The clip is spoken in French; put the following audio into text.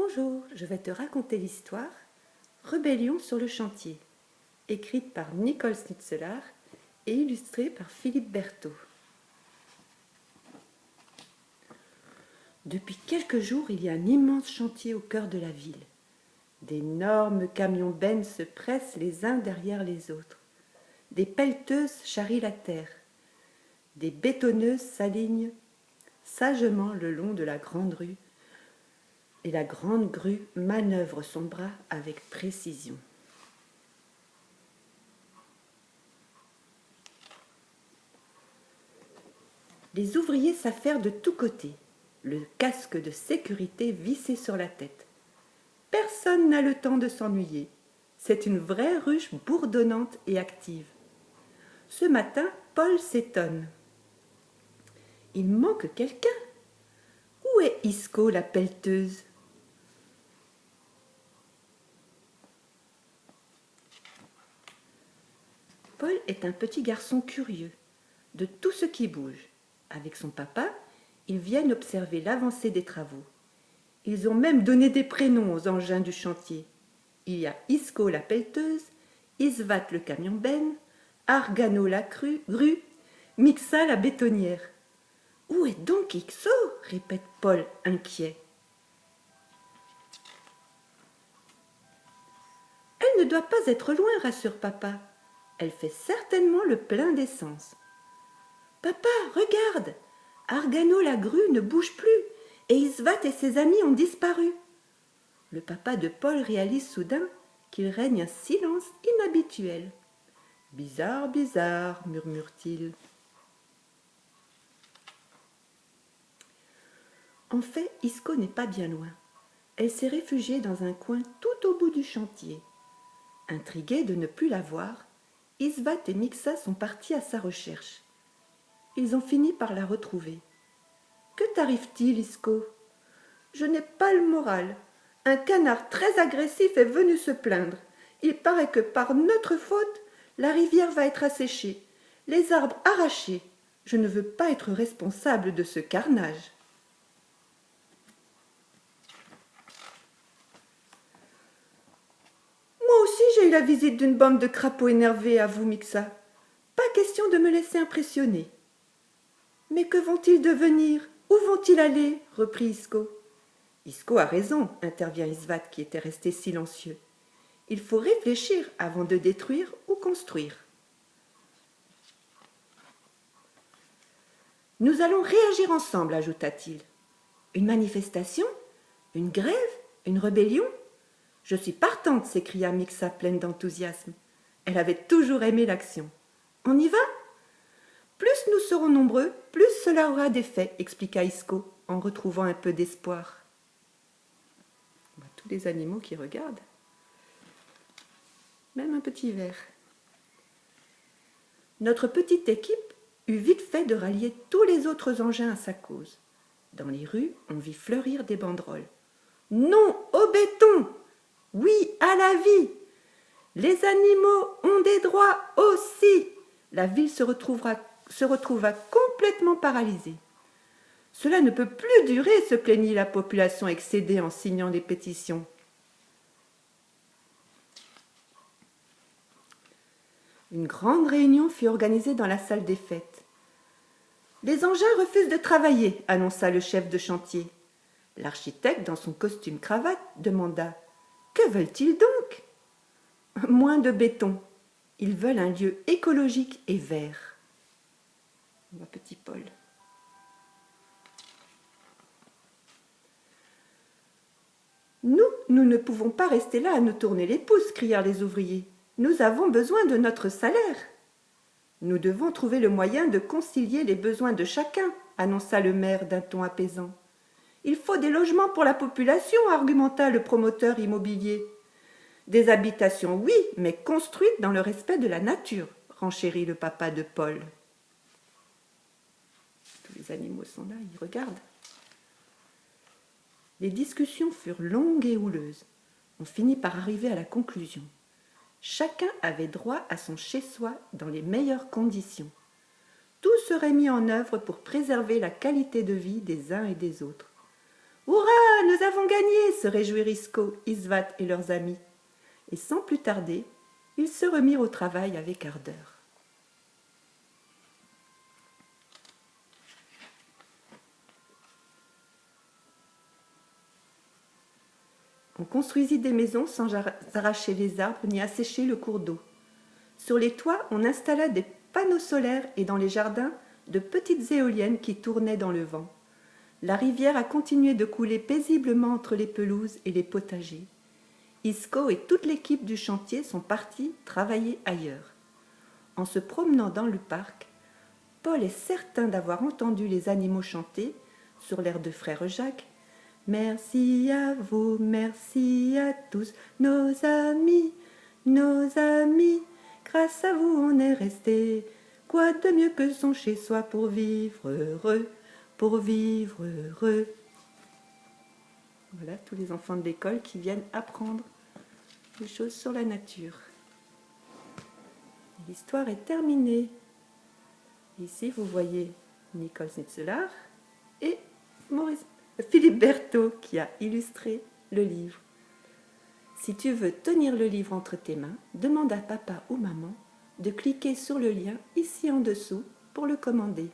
Bonjour, je vais te raconter l'histoire Rébellion sur le chantier, écrite par Nicole Schnitzelaar et illustrée par Philippe Berthaud. Depuis quelques jours, il y a un immense chantier au cœur de la ville. D'énormes camions bennes se pressent les uns derrière les autres. Des pelleteuses charrient la terre. Des bétonneuses s'alignent sagement le long de la grande rue. Et la grande grue manœuvre son bras avec précision. Les ouvriers s'affairent de tous côtés, le casque de sécurité vissé sur la tête. Personne n'a le temps de s'ennuyer. C'est une vraie ruche bourdonnante et active. Ce matin, Paul s'étonne. Il manque quelqu'un. Où est Isco, la pelleteuse ? Paul est un petit garçon curieux de tout ce qui bouge. Avec son papa, ils viennent observer l'avancée des travaux. Ils ont même donné des prénoms aux engins du chantier. Il y a Isco la pelleteuse, Isvat le camion benne, Argano la grue, Mixa la bétonnière. Où est donc Ixo ? Répète Paul inquiet. Elle ne doit pas être loin, rassure papa. Elle fait certainement le plein d'essence. Papa, regarde, Argano la grue ne bouge plus et Isvat et ses amis ont disparu. Le papa de Paul réalise soudain qu'il règne un silence inhabituel. Bizarre, bizarre, murmure-t-il. En fait, Isco n'est pas bien loin. Elle s'est réfugiée dans un coin tout au bout du chantier. Intrigués de ne plus la voir, Isvat et Mixa sont partis à sa recherche. Ils ont fini par la retrouver. Que t'arrive-t-il, Isco ? Je n'ai pas le moral. Un canard très agressif est venu se plaindre. Il paraît que par notre faute, la rivière va être asséchée, les arbres arrachés. Je ne veux pas être responsable de ce carnage. Moi aussi, j'ai eu la visite d'une bande de crapauds énervés, avoue Mixa. Pas question de me laisser impressionner. Mais que vont-ils devenir ? Où vont-ils aller ? Reprit Isco. Isco a raison, intervient Isvat qui était resté silencieux. Il faut réfléchir avant de détruire ou construire. Nous allons réagir ensemble, ajouta-t-il. Une manifestation ? Une grève ? Une rébellion ? Je suis partante, s'écria Mixa pleine d'enthousiasme. Elle avait toujours aimé l'action. On y va ? Plus nous serons nombreux, plus cela aura d'effet, expliqua Isco, en retrouvant un peu d'espoir. Tous les animaux qui regardent. Même un petit ver. Notre petite équipe eut vite fait de rallier tous les autres engins à sa cause. Dans les rues, on vit fleurir des banderoles. Non au béton ! Oui à la vie ! Les animaux ont des droits aussi ! La ville se retrouva complètement paralysée. Cela ne peut plus durer, se plaignit la population excédée en signant des pétitions. Une grande réunion fut organisée dans la salle des fêtes. Les engins refusent de travailler, annonça le chef de chantier. L'architecte, dans son costume cravate, demanda « Que veulent-ils donc ?» Moins de béton. Ils veulent un lieu écologique et vert. Petit Paul. Nous ne pouvons pas rester là à nous tourner les pouces, crièrent les ouvriers. Nous avons besoin de notre salaire. Nous devons trouver le moyen de concilier les besoins de chacun, annonça le maire d'un ton apaisant. Il faut des logements pour la population, argumenta le promoteur immobilier. Des habitations, oui, mais construites dans le respect de la nature, renchérit le papa de Paul. Tous les animaux sont là, ils regardent. Les discussions furent longues et houleuses. On finit par arriver à la conclusion. Chacun avait droit à son chez-soi dans les meilleures conditions. Tout serait mis en œuvre pour préserver la qualité de vie des uns et des autres. « Hurrah, nous avons gagné, se réjouirent Isco, Isvat et leurs amis. Et sans plus tarder, ils se remirent au travail avec ardeur. On construisit des maisons sans arracher les arbres ni assécher le cours d'eau. Sur les toits, on installa des panneaux solaires et dans les jardins, de petites éoliennes qui tournaient dans le vent. La rivière a continué de couler paisiblement entre les pelouses et les potagers. Isco et toute l'équipe du chantier sont partis travailler ailleurs. En se promenant dans le parc, Paul est certain d'avoir entendu les animaux chanter, sur l'air de Frère Jacques, « Merci à vous, merci à tous, nos amis, grâce à vous on est resté. Quoi de mieux que son chez-soi pour vivre heureux, pour vivre heureux. » Voilà tous les enfants de l'école qui viennent apprendre des choses sur la nature. L'histoire est terminée. Ici, vous voyez Nicole Snitzelard et Philippe Berthaud qui a illustré le livre. Si tu veux tenir le livre entre tes mains, demande à papa ou maman de cliquer sur le lien ici en dessous pour le commander.